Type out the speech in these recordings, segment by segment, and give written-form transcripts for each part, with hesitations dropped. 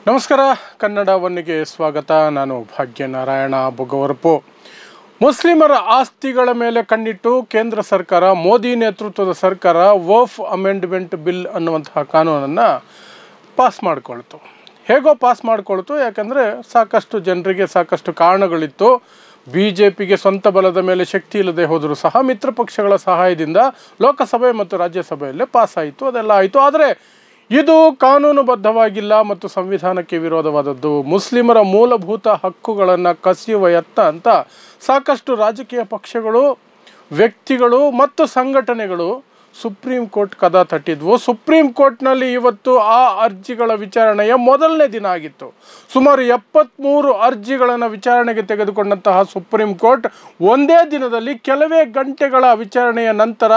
ನಮಸ್ಕಾರ, ಕನ್ನಡ ಒನ್ನಿಗೆ ಸ್ವಾಗತ. ನಾನು ಭಾಗ್ಯನಾರಾಯಣ ಬೊಗವರಪು. ಮುಸ್ಲಿಮರ ಆಸ್ತಿಗಳ ಮೇಲೆ ಕಣ್ಣಿಟ್ಟು ಕೇಂದ್ರ ಸರ್ಕಾರ, ಮೋದಿ ನೇತೃತ್ವದ ಸರ್ಕಾರ ವಕ್ಫ್ ಅಮೆಂಡ್ಮೆಂಟ್ ಬಿಲ್ ಅನ್ನುವಂತಹ ಕಾನೂನನ್ನು ಪಾಸ್ ಮಾಡಿಕೊಳ್ತು. ಹೇಗೋ ಪಾಸ್ ಮಾಡಿಕೊಳ್ತು, ಯಾಕಂದರೆ ಸಾಕಷ್ಟು ಜನರಿಗೆ ಸಾಕಷ್ಟು ಕಾರಣಗಳಿತ್ತು. BJPಗೆ ಸ್ವಂತ ಬಲದ ಮೇಲೆ ಶಕ್ತಿ ಇಲ್ಲದೆ ಹೋದರೂ ಸಹ ಮಿತ್ರ ಪಕ್ಷಗಳ ಸಹಾಯದಿಂದ ಲೋಕಸಭೆ ಮತ್ತು ರಾಜ್ಯಸಭೆಯಲ್ಲೇ ಪಾಸ್ ಆಯಿತು, ಅದೆಲ್ಲ ಆಯಿತು. ಆದರೆ ಇದು ಕಾನೂನುಬದ್ಧವಾಗಿಲ್ಲ ಮತ್ತು ಸಂವಿಧಾನಕ್ಕೆ ವಿರೋಧವಾದದ್ದು, ಮುಸ್ಲಿಮರ ಮೂಲಭೂತ ಹಕ್ಕುಗಳನ್ನು ಕಸಿಯುವ ಯತ್ನ ಅಂತ ಸಾಕಷ್ಟು ರಾಜಕೀಯ ಪಕ್ಷಗಳು, ವ್ಯಕ್ತಿಗಳು ಮತ್ತು ಸಂಘಟನೆಗಳು ಸುಪ್ರೀಂ ಕೋರ್ಟ್ ಕದ ತಟ್ಟಿದ್ವು. ಸುಪ್ರೀಂ ಕೋರ್ಟ್ನಲ್ಲಿ ಇವತ್ತು ಆ ಅರ್ಜಿಗಳ ವಿಚಾರಣೆಯ ಮೊದಲನೇ ದಿನ ಆಗಿತ್ತು. ಸುಮಾರು 73 ಅರ್ಜಿಗಳನ್ನು ವಿಚಾರಣೆಗೆ ತೆಗೆದುಕೊಂಡಂತಹ ಸುಪ್ರೀಂ ಕೋರ್ಟ್ ಒಂದೇ ದಿನದಲ್ಲಿ ಕೆಲವೇ ಗಂಟೆಗಳ ವಿಚಾರಣೆಯ ನಂತರ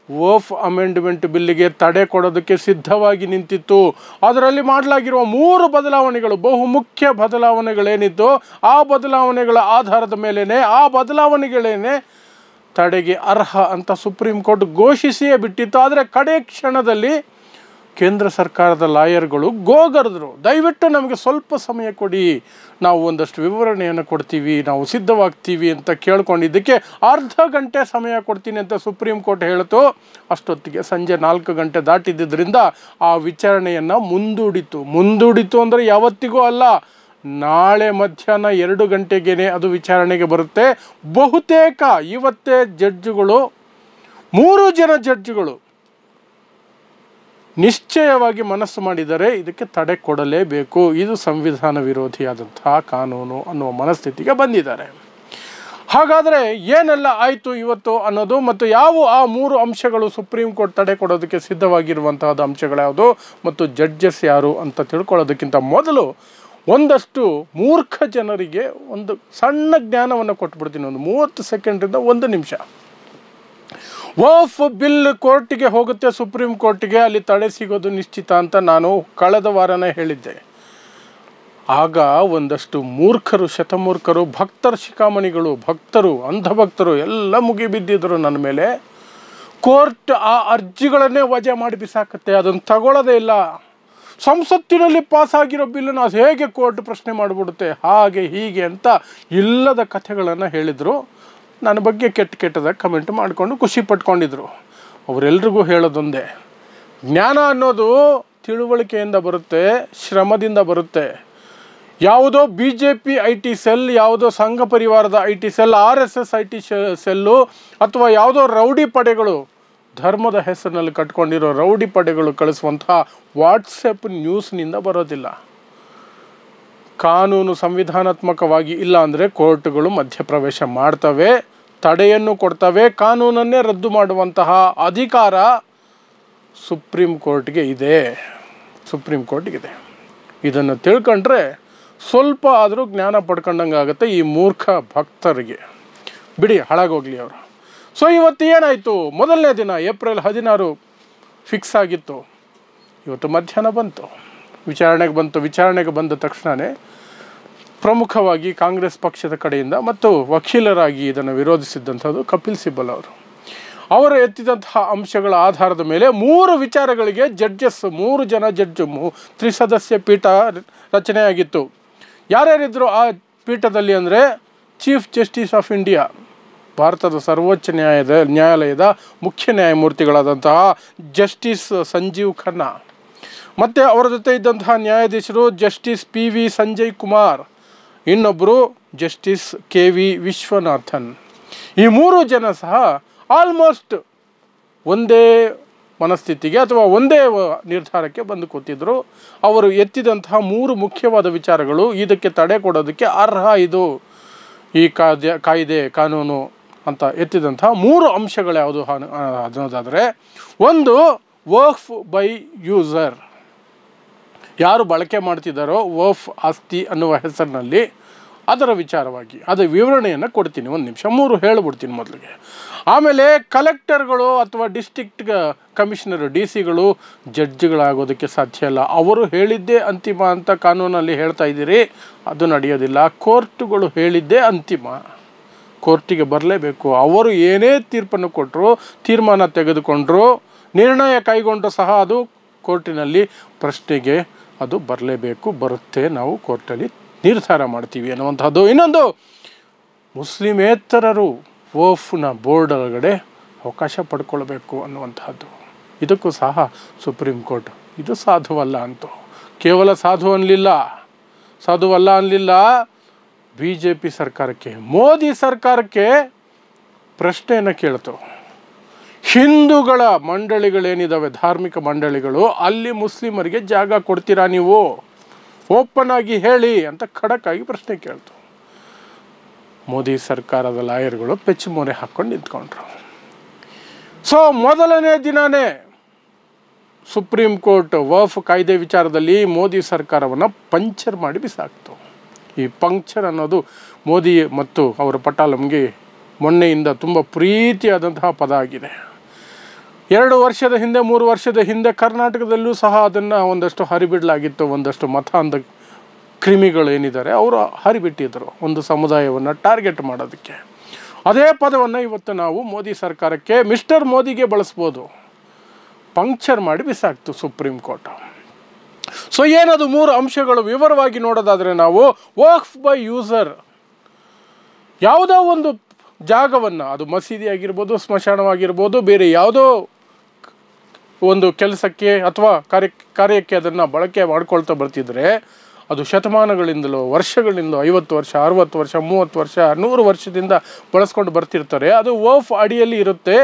ವಕ್ಫ್ ಅಮೆಂಡ್ಮೆಂಟ್ ಬಿಲ್ಲಿಗೆ ತಡೆ ಕೊಡೋದಕ್ಕೆ ಸಿದ್ಧವಾಗಿ ನಿಂತಿತ್ತು. ಅದರಲ್ಲಿ ಮಾಡಲಾಗಿರುವ 3 ಬದಲಾವಣೆಗಳು, ಬಹುಮುಖ್ಯ ಬದಲಾವಣೆಗಳೇನಿತ್ತು, ಆ ಬದಲಾವಣೆಗಳ ಆಧಾರದ ಮೇಲೇ ಆ ಬದಲಾವಣೆಗಳೇನೆ ತಡೆಗೆ ಅರ್ಹ ಅಂತ ಸುಪ್ರೀಂ ಕೋರ್ಟ್ ಘೋಷಿಸಿಯೇ ಬಿಟ್ಟಿತ್ತು. ಆದರೆ ಕಡೆ ಕ್ಷಣದಲ್ಲಿ ಕೇಂದ್ರ ಸರ್ಕಾರದ ಲಾಯರ್ಗಳು ಗೋಗರೆದ್ರು, ದಯವಿಟ್ಟು ನಮಗೆ ಸ್ವಲ್ಪ ಸಮಯ ಕೊಡಿ, ನಾವು ಒಂದಷ್ಟು ವಿವರಣೆಯನ್ನು ಕೊಡ್ತೀವಿ, ನಾವು ಸಿದ್ಧವಾಗ್ತೀವಿ ಅಂತ ಕೇಳ್ಕೊಂಡಿದ್ದಕ್ಕೆ ಅರ್ಧ ಗಂಟೆ ಸಮಯ ಕೊಡ್ತೀನಿ ಅಂತ ಸುಪ್ರೀಂ ಕೋರ್ಟ್ ಹೇಳಿತು. ಅಷ್ಟೊತ್ತಿಗೆ ಸಂಜೆ 4 ಗಂಟೆ ದಾಟಿದ್ದರಿಂದ ಆ ವಿಚಾರಣೆಯನ್ನು ಮುಂದೂಡಿತು ಅಂದರೆ ಯಾವತ್ತಿಗೂ ಅಲ್ಲ, ನಾಳೆ ಮಧ್ಯಾಹ್ನ 2 ಗಂಟೆಗೇ ಅದು ವಿಚಾರಣೆಗೆ ಬರುತ್ತೆ. ಬಹುತೇಕ ಇವತ್ತೇ ಜಡ್ಜುಗಳು, 3 ಜನ ಜಡ್ಜುಗಳು ನಿಶ್ಚಯವಾಗಿ ಮನಸ್ಸು ಮಾಡಿದರೆ ಇದಕ್ಕೆ ತಡೆ ಕೊಡಲೇಬೇಕು, ಇದು ಸಂವಿಧಾನ ವಿರೋಧಿಯಾದಂತಹ ಕಾನೂನು ಅನ್ನುವ ಮನಸ್ಥಿತಿಗೆ ಬಂದಿದ್ದಾರೆ. ಹಾಗಾದರೆ ಏನೆಲ್ಲ ಆಯಿತು ಇವತ್ತು ಅನ್ನೋದು, ಮತ್ತು ಯಾವ ಆ 3 ಅಂಶಗಳು ಸುಪ್ರೀಂ ಕೋರ್ಟ್ ತಡೆ ಕೊಡೋದಕ್ಕೆ ಸಿದ್ಧವಾಗಿರುವಂತಹದ್ದು ಅಂಶಗಳು ಯಾವುದು ಮತ್ತು ಜಡ್ಜಸ್ ಯಾರು ಅಂತ ತಿಳ್ಕೊಳ್ಳೋದಕ್ಕಿಂತ ಮೊದಲು ಒಂದಷ್ಟು ಮೂರ್ಖ ಜನರಿಗೆ ಒಂದು ಸಣ್ಣ ಜ್ಞಾನವನ್ನು ಕೊಟ್ಬಿಡ್ತೀನಿ. ಒಂದು 30 ಸೆಕೆಂಡ್ರಿಂದ 1 ನಿಮಿಷ. ವಕ್ಫ್ ಬಿಲ್ ಕೋರ್ಟಿಗೆ ಹೋಗುತ್ತೆ, ಸುಪ್ರೀಂ ಕೋರ್ಟಿಗೆ, ಅಲ್ಲಿ ತಡೆ ಸಿಗೋದು ನಿಶ್ಚಿತ ಅಂತ ನಾನು ಕಳೆದ ವಾರನೇ ಹೇಳಿದ್ದೆ. ಆಗ ಒಂದಷ್ಟು ಮೂರ್ಖರು, ಶತಮೂರ್ಖರು, ಭಕ್ತರ ಶಿಖಾಮಣಿಗಳು, ಭಕ್ತರು, ಅಂಧಭಕ್ತರು ಎಲ್ಲ ಮುಗಿಬಿದ್ದಿದ್ರು ನನ್ನ ಮೇಲೆ. ಕೋರ್ಟ್ ಆ ಅರ್ಜಿಗಳನ್ನೇ ವಜಾ ಮಾಡಿ ಬಿಸಾಕತ್ತೆ, ಅದನ್ನು ತಗೊಳ್ಳೋದೇ ಇಲ್ಲ. ಸಂಸತ್ತಿನಲ್ಲಿ ಪಾಸಾಗಿರೋ ಬಿಲ್ಲನ್ನು ಅದು ಹೇಗೆ ಕೋರ್ಟ್ ಪ್ರಶ್ನೆ ಮಾಡಿಬಿಡುತ್ತೆ, ಹಾಗೆ ಹೀಗೆ ಅಂತ ಇಲ್ಲದ ಕಥೆಗಳನ್ನು ಹೇಳಿದರು. ನನ್ನ ಬಗ್ಗೆ ಕೆಟ್ಟದಾಗ ಕಮೆಂಟ್ ಮಾಡಿಕೊಂಡು ಖುಷಿ ಪಟ್ಕೊಂಡಿದ್ರು. ಅವರೆಲ್ರಿಗೂ ಹೇಳೋದೊಂದೇ, ಜ್ಞಾನ ಅನ್ನೋದು ತಿಳುವಳಿಕೆಯಿಂದ ಬರುತ್ತೆ, ಶ್ರಮದಿಂದ ಬರುತ್ತೆ. ಯಾವುದೋ BJP IT ಸೆಲ್, ಯಾವುದೋ ಸಂಘ ಪರಿವಾರದ IT cell, RSS IT cell, ಅಥವಾ ಯಾವುದೋ ರೌಡಿ ಪಡೆಗಳು, ಧರ್ಮದ ಹೆಸರಿನಲ್ಲಿ ಕಟ್ಕೊಂಡಿರೋ ರೌಡಿ ಪಡೆಗಳು ಕಳಿಸುವಂತಹ ವಾಟ್ಸಪ್ ನ್ಯೂಸ್ನಿಂದ ಬರೋದಿಲ್ಲ. ಕಾನೂನು ಸಂವಿಧಾನಾತ್ಮಕವಾಗಿ ಇಲ್ಲ ಅಂದರೆ ಕೋರ್ಟ್ಗಳು ಮಧ್ಯಪ್ರವೇಶ ಮಾಡ್ತವೆ, ತಡೆಯನ್ನು ಕೊಡ್ತವೆ. ಕಾನೂನನ್ನೇ ರದ್ದು ಮಾಡುವಂತಹ ಅಧಿಕಾರ ಸುಪ್ರೀಂ ಕೋರ್ಟ್ಗೆ ಇದೆ. ಇದನ್ನು ತಿಳ್ಕೊಂಡ್ರೆ ಸ್ವಲ್ಪ ಆದರೂ ಜ್ಞಾನ ಪಡ್ಕೊಂಡಂಗೆ ಆಗುತ್ತೆ ಈ ಮೂರ್ಖ ಭಕ್ತರಿಗೆ. ಬಿಡಿ, ಹಾಳಾಗೋಗ್ಲಿ ಅವರು. ಸೊ ಇವತ್ತು ಏನಾಯಿತು, ಮೊದಲನೇ ದಿನ ಏಪ್ರಿಲ್ 16 ಫಿಕ್ಸ್ ಆಗಿತ್ತು. ಇವತ್ತು ಮಧ್ಯಾಹ್ನ ಬಂತು, ವಿಚಾರಣೆಗೆ ಬಂದ ತಕ್ಷಣವೇ ಪ್ರಮುಖವಾಗಿ ಕಾಂಗ್ರೆಸ್ ಪಕ್ಷದ ಕಡೆಯಿಂದ ಮತ್ತು ವಕೀಲರಾಗಿ ಇದನ್ನು ವಿರೋಧಿಸಿದ್ದಂಥದ್ದು ಕಪಿಲ್ ಸಿಬಲ್ ಅವರು ಎತ್ತಿದಂತಹ ಅಂಶಗಳ ಆಧಾರದ ಮೇಲೆ 3 ವಿಚಾರಗಳಿಗೆ ಜಡ್ಜಸ್, 3 ಜನ ಜಡ್ಜು, ತ್ರಿಸದಸ್ಯ ಪೀಠ ರಚನೆಯಾಗಿತ್ತು. ಯಾರ್ಯಾರಿದ್ರು ಆ ಪೀಠದಲ್ಲಿ ಅಂದರೆ ಚೀಫ್ ಜಸ್ಟಿಸ್ ಆಫ್ ಇಂಡಿಯಾ, ಭಾರತದ ಸರ್ವೋಚ್ಚ ನ್ಯಾಯಾಲಯದ ಮುಖ್ಯ ನ್ಯಾಯಮೂರ್ತಿಗಳಾದಂತಹ ಜಸ್ಟಿಸ್ ಸಂಜೀವ್ ಖನ್ನಾ, ಮತ್ತು ಅವರ ಜೊತೆ ಇದ್ದಂತಹ ನ್ಯಾಯಾಧೀಶರು ಜಸ್ಟಿಸ್ PV ಸಂಜಯ್ ಕುಮಾರ್, ಇನ್ನೊಬ್ಬರು ಜಸ್ಟಿಸ್ KV ವಿಶ್ವನಾಥನ್. ಈ 3 ಜನ ಸಹ ಆಲ್ಮೋಸ್ಟ್ ಒಂದೇ ಮನಸ್ಥಿತಿಗೆ ಅಥವಾ ಒಂದೇ ನಿರ್ಧಾರಕ್ಕೆ ಬಂದು ಕೂತಿದ್ರು. ಅವರು ಎತ್ತಿದಂತಹ 3 ಮುಖ್ಯವಾದ ವಿಚಾರಗಳು, ಇದಕ್ಕೆ ತಡೆ ಕೊಡೋದಕ್ಕೆ ಅರ್ಹ ಇದು ಈ ಕಾನೂನು ಅಂತ ಎತ್ತಿದಂತಹ 3 ಅಂಶಗಳು ಯಾವುದು ಅನ್ನೋದಾದರೆ, ಒಂದು ವಕ್ಫ್ ಬೈ ಯೂಸರ್, ಯಾರು ಬಳಕೆ ಮಾಡ್ತಿದ್ದಾರೋ ವಕ್ಫ್ ಆಸ್ತಿ ಅನ್ನುವ ಹೆಸರಿನಲ್ಲಿ, ಅದರ ವಿಚಾರವಾಗಿ ಅದರ ವಿವರಣೆಯನ್ನು ಕೊಡ್ತೀನಿ. 1 ನಿಮಿಷ, 3 ಹೇಳಿಬಿಡ್ತೀನಿ ಮೊದಲಿಗೆ. ಆಮೇಲೆ ಕಲೆಕ್ಟರ್ಗಳು ಅಥವಾ ಡಿಸ್ಟ್ರಿಕ್ಟ್ ಕಮಿಷನರ್ DC ಗಳು ಜಡ್ಜ್ಗಳಾಗೋದಕ್ಕೆ ಸಾಧ್ಯ ಇಲ್ಲ, ಅವರು ಹೇಳಿದ್ದೇ ಅಂತಿಮ ಅಂತ ಕಾನೂನಲ್ಲಿ ಹೇಳ್ತಾ ಇದ್ದೀರಿ, ಅದು ನಡೆಯೋದಿಲ್ಲ. ಕೋರ್ಟುಗಳು ಹೇಳಿದ್ದೇ ಅಂತಿಮ, ಕೋರ್ಟಿಗೆ ಬರಲೇಬೇಕು. ಅವರು ಏನೇ ತೀರ್ಪನ್ನು ಕೊಟ್ಟರು, ತೀರ್ಮಾನ ತೆಗೆದುಕೊಂಡ್ರು, ನಿರ್ಣಯ ಕೈಗೊಂಡ್ರು ಸಹ ಅದು ಕೋರ್ಟಿನಲ್ಲಿ ಪ್ರಶ್ನೆಗೆ ಅದು ಬರಲೇಬೇಕು, ಬರುತ್ತೆ, ನಾವು ಕೋರ್ಟಲ್ಲಿ ನಿರ್ಧಾರ ಮಾಡ್ತೀವಿ ಅನ್ನುವಂಥದ್ದು. ಇನ್ನೊಂದು, ಮುಸ್ಲಿಮೇತರರು ವಕ್ಫ್ನ ಬೋರ್ಡ್ ಒಳಗಡೆ ಅವಕಾಶ ಪಡ್ಕೊಳ್ಬೇಕು ಅನ್ನುವಂತಹದ್ದು. ಇದಕ್ಕೂ ಸಹ ಸುಪ್ರೀಂ ಕೋರ್ಟ್ ಇದು ಸಾಧುವಲ್ಲ ಅಂತು. ಕೇವಲ ಸಾಧುವಲ್ಲ ಅನ್ನಲಿಲ್ಲ, BJP ಸರ್ಕಾರಕ್ಕೆ, ಮೋದಿ ಸರ್ಕಾರಕ್ಕೆ ಪ್ರಶ್ನೆಯನ್ನು ಕೇಳ್ತು. ಹಿಂದೂಗಳ ಮಂಡಳಿಗಳೇನಿದ್ದಾವೆ, ಧಾರ್ಮಿಕ ಮಂಡಳಿಗಳು, ಅಲ್ಲಿ ಮುಸ್ಲಿಮರಿಗೆ ಜಾಗ ಕೊಡ್ತೀರಾ ನೀವು? ಓಪನ್ ಆಗಿ ಹೇಳಿ ಅಂತ ಖಡಕ್ಕಾಗಿ ಪ್ರಶ್ನೆ ಕೇಳ್ತು. ಮೋದಿ ಸರ್ಕಾರದ ಲಾಯರ್ಗಳು ಪೆಚ್ಚುಮೋರೆ ಹಾಕ್ಕೊಂಡು ನಿಂತ್ಕೊಂಡ್ರು. ಸೊ ಮೊದಲನೇ ದಿನಾನೇ ಸುಪ್ರೀಂ ಕೋರ್ಟ್ ವಕ್ಫ್ ಕಾಯ್ದೆ ವಿಚಾರದಲ್ಲಿ ಮೋದಿ ಸರ್ಕಾರವನ್ನು ಪಂಕ್ಚರ್ ಮಾಡಿ ಬಿಸಾಕ್ತು. ಈ ಪಂಕ್ಚರ್ ಅನ್ನೋದು ಮೋದಿ ಮತ್ತು ಅವರ ಪಟಾಲಂಗೆ ಮೊನ್ನೆಯಿಂದ ತುಂಬ ಪ್ರೀತಿಯಾದಂತಹ ಪದ ಆಗಿದೆ. 2 ವರ್ಷದ ಹಿಂದೆ 3 ವರ್ಷದ ಹಿಂದೆ ಕರ್ನಾಟಕದಲ್ಲೂ ಸಹ ಅದನ್ನು ಒಂದಷ್ಟು ಹರಿಬಿಡಲಾಗಿತ್ತು. ಒಂದಷ್ಟು ಮತ ಅಂದ ಕ್ರಿಮಿಗಳು ಏನಿದ್ದಾರೆ ಅವರು ಹರಿಬಿಟ್ಟಿದ್ದರು ಒಂದು ಸಮುದಾಯವನ್ನು ಟಾರ್ಗೆಟ್ ಮಾಡೋದಕ್ಕೆ. ಅದೇ ಪದವನ್ನು ಇವತ್ತು ನಾವು ಮೋದಿ ಸರ್ಕಾರಕ್ಕೆ, ಮಿಸ್ಟರ್ ಮೋದಿಗೆ ಬಳಸ್ಬೋದು. ಪಂಕ್ಚರ್ ಮಾಡಿ ಬಿಸಾಕ್ತು ಸುಪ್ರೀಂ ಕೋರ್ಟ್. ಸೊ ಏನದು 3 ಅಂಶಗಳು ವಿವರವಾಗಿ ನೋಡೋದಾದರೆ, ನಾವು ವಕ್ಫ್ ಬೈ ಯೂಸರ್, ಯಾವುದೋ ಒಂದು ಜಾಗವನ್ನು, ಅದು ಮಸೀದಿ ಆಗಿರ್ಬೋದು, ಸ್ಮಶಾನವಾಗಿರ್ಬೋದು, ಬೇರೆ ಯಾವುದೋ ಒಂದು ಕೆಲಸಕ್ಕೆ ಅಥವಾ ಕಾರ್ಯಕ್ಕೆ ಅದನ್ನು ಬಳಕೆ ಮಾಡ್ಕೊಳ್ತಾ ಬರ್ತಿದ್ರೆ, ಅದು ಶತಮಾನಗಳಿಂದಲೂ ವರ್ಷಗಳಿಂದಲೂ 50 ವರ್ಷ 60 ವರ್ಷ 30 ವರ್ಷ 100 ವರ್ಷದಿಂದ ಬಳಸ್ಕೊಂಡು ಬರ್ತಿರ್ತಾರೆ. ಅದು ವಕ್ಫ್ ಅಡಿಯಲ್ಲಿ ಇರುತ್ತೆ.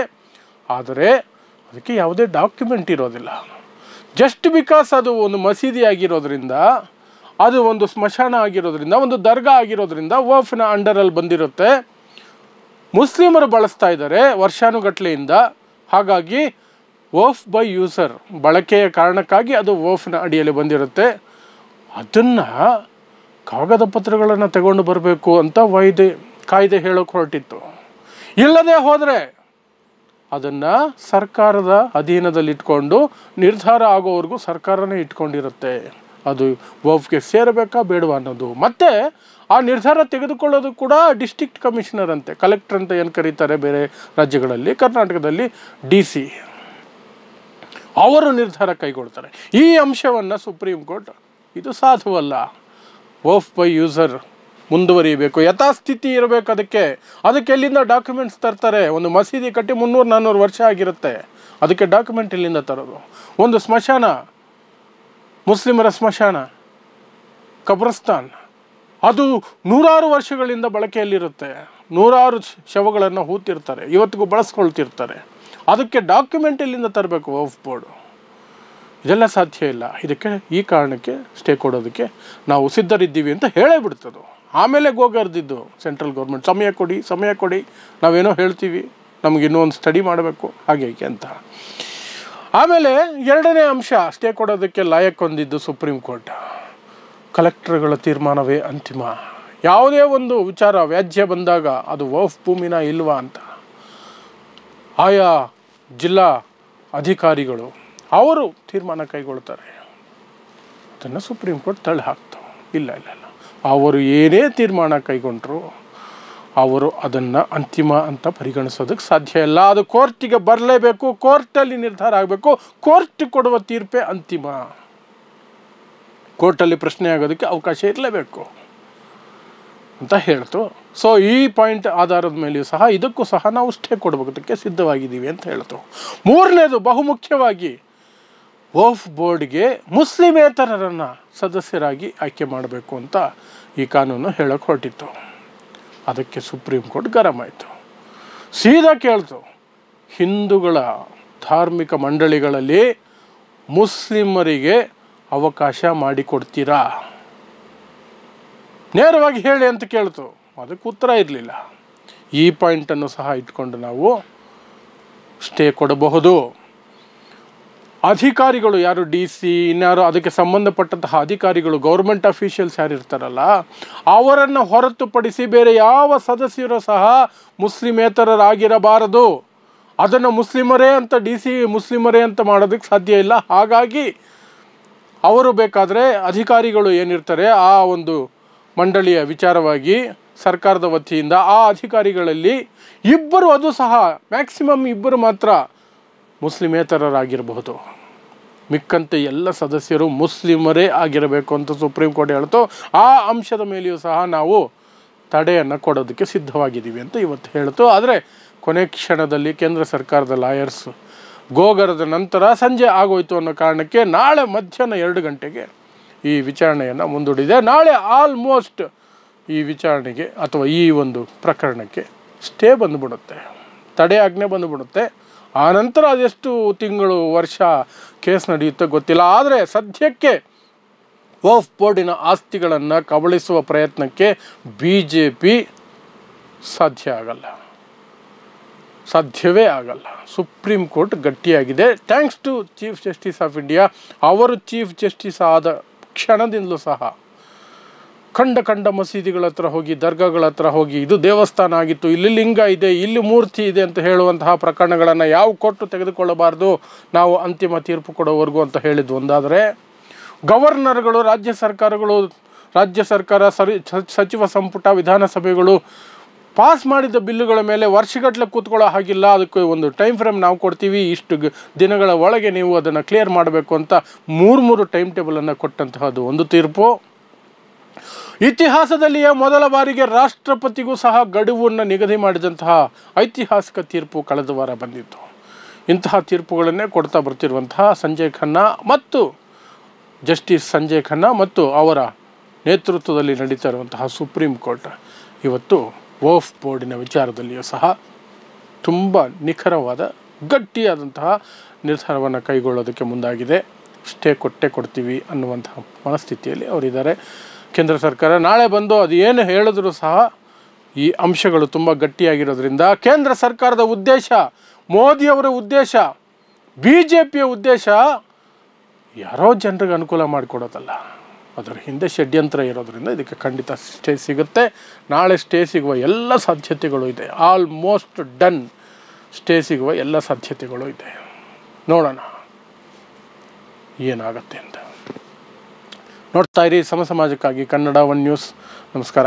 ಆದರೆ ಅದಕ್ಕೆ ಯಾವುದೇ ಡಾಕ್ಯುಮೆಂಟ್ ಇರೋದಿಲ್ಲ. ಜಸ್ಟ್ ಬಿಕಾಸ್ ಅದು ಒಂದು ಮಸೀದಿ ಆಗಿರೋದ್ರಿಂದ, ಅದು ಒಂದು ಸ್ಮಶಾನ ಆಗಿರೋದ್ರಿಂದ, ಒಂದು ದರ್ಗಾ ಆಗಿರೋದ್ರಿಂದ ವಕ್ಫ್ನ ಅಂಡರಲ್ಲಿ ಬಂದಿರುತ್ತೆ. ಮುಸ್ಲಿಮರು ಬಳಸ್ತಾ ಇದ್ದಾರೆ ವರ್ಷಾನುಗಟ್ಲೆಯಿಂದ. ಹಾಗಾಗಿ ವಕ್ಫ್ ಬೈ ಯೂಸರ್, ಬಳಕೆಯ ಕಾರಣಕ್ಕಾಗಿ ಅದು ವಕ್ಫ್ನ ಅಡಿಯಲ್ಲಿ ಬಂದಿರುತ್ತೆ. ಅದನ್ನು ಕಾಗದ ಪತ್ರಗಳನ್ನು ತಗೊಂಡು ಬರಬೇಕು ಅಂತ ಕಾಯ್ದೆ ಹೇಳೋಕೆ ಹೊರಟಿತ್ತು. ಇಲ್ಲದೆ ಹೋದರೆ ಅದನ್ನು ಸರ್ಕಾರದ ಅಧೀನದಲ್ಲಿಟ್ಕೊಂಡು ನಿರ್ಧಾರ ಆಗೋವರೆಗೂ ಸರ್ಕಾರನೇ ಇಟ್ಕೊಂಡಿರುತ್ತೆ. ಅದು ವಕ್ಫ್ಗೆ ಸೇರಬೇಕಾ ಬೇಡವಾ ಅನ್ನೋದು. ಮತ್ತು ಆ ನಿರ್ಧಾರ ತೆಗೆದುಕೊಳ್ಳೋದು ಕೂಡ ಡಿಸ್ಟ್ರಿಕ್ಟ್ ಕಮಿಷನರ್ ಅಂತೆ, ಕಲೆಕ್ಟರ್ ಅಂತ ಏನು ಕರೀತಾರೆ ಬೇರೆ ರಾಜ್ಯಗಳಲ್ಲಿ. ಕರ್ನಾಟಕದಲ್ಲಿ DC ಅವರು ನಿರ್ಧಾರ ಕೈಗೊಳ್ತಾರೆ. ಈ ಅಂಶವನ್ನು ಸುಪ್ರೀಂ ಕೋರ್ಟ್ ಇದು ಸಾಧುವಲ್ಲ, ವಕ್ಫ್ ಬೈ ಯೂಸರ್ ಮುಂದುವರಿಯಬೇಕು, ಯಥಾಸ್ಥಿತಿ ಇರಬೇಕು. ಅದಕ್ಕೆ ಎಲ್ಲಿಂದ ಡಾಕ್ಯುಮೆಂಟ್ಸ್ ತರ್ತಾರೆ? ಒಂದು ಮಸೀದಿ ಕಟ್ಟಿ 300-400 ವರ್ಷ ಆಗಿರುತ್ತೆ, ಅದಕ್ಕೆ ಡಾಕ್ಯುಮೆಂಟ್ ಎಲ್ಲಿಂದ ತರೋದು? ಒಂದು ಸ್ಮಶಾನ, ಮುಸ್ಲಿಮರ ಸ್ಮಶಾನ, ಕಬ್ರಸ್ತಾನ್, ಅದು 100 ವರ್ಷಗಳಿಂದ ಬಳಕೆಯಲ್ಲಿರುತ್ತೆ. 100 ಶವಗಳನ್ನು ಹೂತಿರ್ತಾರೆ, ಇವತ್ತಿಗೂ ಬಳಸ್ಕೊಳ್ತಿರ್ತಾರೆ. ಅದಕ್ಕೆ ಡಾಕ್ಯುಮೆಂಟ್ ಎಲ್ಲಿಂದ ತರಬೇಕು ವಕ್ಫ್ ಬೋರ್ಡು? ಇದೆಲ್ಲ ಸಾಧ್ಯ ಇಲ್ಲ. ಇದಕ್ಕೆ ಈ ಕಾರಣಕ್ಕೆ ಸ್ಟೇ ಕೊಡೋದಕ್ಕೆ ನಾವು ಸಿದ್ಧರಿದ್ದೀವಿ ಅಂತ ಹೇಳೇ ಬಿಡ್ತದೆ. ಆಮೇಲೆ ಗೋಗರ್ದಿದ್ದು ಸೆಂಟ್ರಲ್ ಗೌರ್ಮೆಂಟ್, ಸಮಯ ಕೊಡಿ, ನಾವೇನೋ ಹೇಳ್ತೀವಿ, ನಮಗೆ ಇನ್ನೂ ಒಂದು ಸ್ಟಡಿ ಮಾಡಬೇಕು ಹಾಗೆ ಅಂತ. ಆಮೇಲೆ 2ನೇ ಅಂಶ, ಸ್ಟೇ ಕೊಡೋದಕ್ಕೆ ಲಾಯಕ್ ಹೊಂದಿದ್ದು ಸುಪ್ರೀಂ ಕೋರ್ಟ್, ಕಲೆಕ್ಟರ್ಗಳ ತೀರ್ಮಾನವೇ ಅಂತಿಮ. ಯಾವುದೇ ಒಂದು ವಿಚಾರ ವ್ಯಾಜ್ಯ ಬಂದಾಗ ಅದು ವಕ್ಫ್ ಭೂಮಿನ ಇಲ್ವಾ ಅಂತ ಆಯಾ ಜಿಲ್ಲಾ ಅಧಿಕಾರಿಗಳು ಅವರು ತೀರ್ಮಾನ ಕೈಗೊಳ್ತಾರೆ. ಅದನ್ನು ಸುಪ್ರೀಂ ಕೋರ್ಟ್ ತಳ್ಳಿ ಹಾಕ್ತಾವೆ. ಇಲ್ಲ, ಅವರು ಏನೇ ತೀರ್ಮಾನ ಕೈಗೊಂಡ್ರು ಅವರು ಅದನ್ನು ಅಂತಿಮ ಅಂತ ಪರಿಗಣಿಸೋದಕ್ಕೆ ಸಾಧ್ಯ ಇಲ್ಲ. ಅದು ಕೋರ್ಟಿಗೆ ಬರಲೇಬೇಕು, ಕೋರ್ಟಲ್ಲಿ ನಿರ್ಧಾರ ಆಗಬೇಕು. ಕೋರ್ಟ್ ಕೊಡುವ ತೀರ್ಪೇ ಅಂತಿಮ. ಕೋರ್ಟಲ್ಲಿ ಪ್ರಶ್ನೆ ಆಗೋದಕ್ಕೆ ಅವಕಾಶ ಇರಲೇಬೇಕು ಅಂತ ಹೇಳ್ತು. ಸೊ ಈ ಪಾಯಿಂಟ್ ಆಧಾರದ ಮೇಲೆಯೂ ಸಹ ಇದಕ್ಕೂ ಸಹ ನಾವು ಸ್ಟೇ ಕೊಡಬೇಕದಕ್ಕೆ ಸಿದ್ಧವಾಗಿದ್ದೀವಿ ಅಂತ ಹೇಳ್ತು. 3ನೇದು, ಬಹುಮುಖ್ಯವಾಗಿ ವಕ್ಫ್ ಬೋರ್ಡ್ಗೆ ಮುಸ್ಲಿಮೇತರರನ್ನು ಸದಸ್ಯರಾಗಿ ಆಯ್ಕೆ ಮಾಡಬೇಕು ಅಂತ ಈ ಕಾನೂನು ಹೇಳೋಕೆ ಹೊರಟಿತ್ತು. ಅದಕ್ಕೆ ಸುಪ್ರೀಂ ಕೋರ್ಟ್ ಗರಂ ಆಯಿತು. ಸೀದಾ ಕೇಳ್ತು, ಹಿಂದೂಗಳ ಧಾರ್ಮಿಕ ಮಂಡಳಿಗಳಲ್ಲಿ ಮುಸ್ಲಿಮರಿಗೆ ಅವಕಾಶ ಮಾಡಿಕೊಡ್ತೀರಾ? ನೇರವಾಗಿ ಹೇಳಿ ಅಂತ ಕೇಳ್ತು. ಅದಕ್ಕೆ ಉತ್ತರ ಇರಲಿಲ್ಲ. ಈ ಪಾಯಿಂಟನ್ನು ಸಹ ಇಟ್ಕೊಂಡು ನಾವು ಸ್ಟೇ ಕೊಡಬಹುದು. ಅಧಿಕಾರಿಗಳು ಯಾರು DC ಇನ್ಯಾರು ಅದಕ್ಕೆ ಸಂಬಂಧಪಟ್ಟಂತಹ ಅಧಿಕಾರಿಗಳು, ಗೌರ್ಮೆಂಟ್ ಅಫಿಷಿಯಲ್ಸ್ ಯಾರು ಇರ್ತಾರಲ್ಲ, ಅವರನ್ನು ಹೊರತುಪಡಿಸಿ ಬೇರೆ ಯಾವ ಸದಸ್ಯರು ಸಹ ಮುಸ್ಲಿಮೇತರರಾಗಿರಬಾರದು. ಅದನ್ನು ಮುಸ್ಲಿಮರೇ ಅಂತ DC ಮುಸ್ಲಿಮರೇ ಅಂತ ಮಾಡೋದಕ್ಕೆ ಸಾಧ್ಯ ಇಲ್ಲ. ಹಾಗಾಗಿ ಅವರು ಬೇಕಾದರೆ ಅಧಿಕಾರಿಗಳು ಏನಿರ್ತಾರೆ ಆ ಒಂದು ಮಂಡಳಿಯ ವಿಚಾರವಾಗಿ ಸರ್ಕಾರದ ವತಿಯಿಂದ ಆ ಅಧಿಕಾರಿಗಳಲ್ಲಿ 2, ಅದು ಸಹ ಮ್ಯಾಕ್ಸಿಮಮ್ 2 ಮಾತ್ರ ಮುಸ್ಲಿಮೇತರರಾಗಿರಬಹುದು. ಮಿಕ್ಕಂತೆ ಎಲ್ಲ ಸದಸ್ಯರು ಮುಸ್ಲಿಮರೇ ಆಗಿರಬೇಕು ಅಂತ ಸುಪ್ರೀಂ ಕೋರ್ಟ್ ಹೇಳ್ತು. ಆ ಅಂಶದ ಮೇಲೆಯೂ ಸಹ ನಾವು ತಡೆಯನ್ನು ಕೊಡೋದಕ್ಕೆ ಸಿದ್ಧವಾಗಿದ್ದೀವಿ ಅಂತ ಇವತ್ತು ಹೇಳ್ತು. ಆದರೆ ಕೊನೆ ಕ್ಷಣದಲ್ಲಿ ಕೇಂದ್ರ ಸರ್ಕಾರದ ಲಾಯರ್ಸ್ ಗೋಗರದ ನಂತರ ಸಂಜೆ ಆಗೋಯ್ತು ಅನ್ನೋ ಕಾರಣಕ್ಕೆ ನಾಳೆ ಮಧ್ಯಾಹ್ನ 2 ಗಂಟೆಗೆ ಈ ವಿಚಾರಣೆಯನ್ನು ಮುಂದೂಡಿದೆ. ನಾಳೆ ಆಲ್ಮೋಸ್ಟ್ ಈ ವಿಚಾರಣೆಗೆ ಅಥವಾ ಈ ಒಂದು ಪ್ರಕರಣಕ್ಕೆ ಸ್ಟೇ ಬಂದುಬಿಡುತ್ತೆ, ತಡೆ ಆಜ್ಞೆ ಬಂದುಬಿಡುತ್ತೆ. ಆನಂತರ ಅದೆಷ್ಟು ತಿಂಗಳು ವರ್ಷ ಕೇಸ್ ನಡೆಯುತ್ತೋ ಗೊತ್ತಿಲ್ಲ. ಆದರೆ ಸದ್ಯಕ್ಕೆ ವಕ್ಫ್ ಬೋರ್ಡಿನ ಆಸ್ತಿಗಳನ್ನು ಕಬಳಿಸುವ ಪ್ರಯತ್ನಕ್ಕೆ BJP ಸಾಧ್ಯವೇ ಆಗಲ್ಲ. ಸುಪ್ರೀಂ ಕೋರ್ಟ್ ಗಟ್ಟಿಯಾಗಿದೆ. Thanks to chief justice of India. ಅವರು ಚೀಫ್ ಜಸ್ಟಿಸ್ ಆದ ಕ್ಷಣದಿಂದಲೂ ಸಹ ಕಂಡ ಮಸೀದಿಗಳ ಹತ್ರ ಹೋಗಿ, ದರ್ಗಾಗಳ ಹತ್ರ ಹೋಗಿ, ಇದು ದೇವಸ್ಥಾನ ಆಗಿತ್ತು, ಇಲ್ಲಿ ಲಿಂಗ ಇದೆ, ಇಲ್ಲಿ ಮೂರ್ತಿ ಇದೆ ಅಂತ ಹೇಳುವಂತಹ ಪ್ರಕರಣಗಳನ್ನು ಯಾವ ಕೋರ್ಟು ತೆಗೆದುಕೊಳ್ಳಬಾರ್ದು, ನಾವು ಅಂತಿಮ ತೀರ್ಪು ಕೊಡೋವರೆಗೂ ಅಂತ ಹೇಳಿದ್ದು ಒಂದಾದರೆ, ಗವರ್ನರ್ಗಳು, ರಾಜ್ಯ ಸರ್ಕಾರ, ಸಚಿವ ಸಂಪುಟ, ವಿಧಾನಸಭೆಗಳು ಪಾಸ್ ಮಾಡಿದ ಬಿಲ್ಲುಗಳ ಮೇಲೆ ವರ್ಷಗಟ್ಟಲೆ ಕೂತ್ಕೊಳ್ಳೋ ಹಾಗಿಲ್ಲ, ಅದಕ್ಕೆ ಒಂದು ಟೈಮ್ ಫ್ರೇಮ್ ನಾವು ಕೊಡ್ತೀವಿ, ಇಷ್ಟು ದಿನಗಳ ಒಳಗೆ ನೀವು ಅದನ್ನು ಕ್ಲಿಯರ್ ಮಾಡಬೇಕು ಅಂತ 3 ಟೈಮ್ ಟೇಬಲನ್ನು ಕೊಟ್ಟಂತಹದ್ದು ಒಂದು ತೀರ್ಪು. ಇತಿಹಾಸದಲ್ಲಿಯೇ ಮೊದಲ ಬಾರಿಗೆ ರಾಷ್ಟ್ರಪತಿಗೂ ಸಹ ಗಡುವನ್ನು ನಿಗದಿ ಮಾಡಿದಂತಹ ಐತಿಹಾಸಿಕ ತೀರ್ಪು ಕಳೆದ ವಾರ ಬಂದಿತ್ತು. ಇಂತಹ ತೀರ್ಪುಗಳನ್ನೇ ಕೊಡ್ತಾ ಬರ್ತಿರುವಂತಹ ಜಸ್ಟಿಸ್ ಸಂಜಯ್ ಖನ್ನಾ ಮತ್ತು ಅವರ ನೇತೃತ್ವದಲ್ಲಿ ನಡೀತಾ ಇರುವಂತಹ ಸುಪ್ರೀಂ ಕೋರ್ಟ್ ಇವತ್ತು ವಕ್ಫ್ ಬೋರ್ಡಿನ ವಿಚಾರದಲ್ಲಿಯೂ ಸಹ ತುಂಬ ನಿಖರವಾದ ಗಟ್ಟಿಯಾದಂತಹ ನಿರ್ಧಾರವನ್ನು ಕೈಗೊಳ್ಳೋದಕ್ಕೆ ಮುಂದಾಗಿದೆ. ಸ್ಟೇ ಕೊಡ್ತೀವಿ ಅನ್ನುವಂತಹ ಮನಸ್ಥಿತಿಯಲ್ಲಿ ಅವರಿದ್ದಾರೆ. ಕೇಂದ್ರ ಸರ್ಕಾರ ನಾಳೆ ಬಂದು ಅದು ಏನು ಹೇಳಿದ್ರು ಸಹ ಈ ಅಂಶಗಳು ತುಂಬ ಗಟ್ಟಿಯಾಗಿರೋದ್ರಿಂದ ಕೇಂದ್ರ ಸರ್ಕಾರದ ಉದ್ದೇಶ, ಮೋದಿಯವರ ಉದ್ದೇಶ, BJPಯ ಉದ್ದೇಶ ಯಾರೋ ಜನರಿಗೆ ಅನುಕೂಲ ಮಾಡಿಕೊಡೋದಲ್ಲ, ಅದರ ಹಿಂದೆ ಷಡ್ಯಂತ್ರ ಇರೋದ್ರಿಂದ ಇದಕ್ಕೆ ಖಂಡಿತ ಸ್ಟೇ ಸಿಗುತ್ತೆ. ನಾಳೆ ಸ್ಟೇ ಸಿಗುವ ಎಲ್ಲ ಸಾಧ್ಯತೆಗಳು ಇದೆ. Almost done. ಸ್ಟೇ ಸಿಗುವ ಎಲ್ಲ ಸಾಧ್ಯತೆಗಳು ಇದೆ. ನೋಡೋಣ ಏನಾಗುತ್ತೆ ಅಂತ. ನೋಡ್ತಾ ಇರಿ ಸಮಾಜಕ್ಕಾಗಿ ಕನ್ನಡ 1 ನ್ಯೂಸ್. ನಮಸ್ಕಾರ.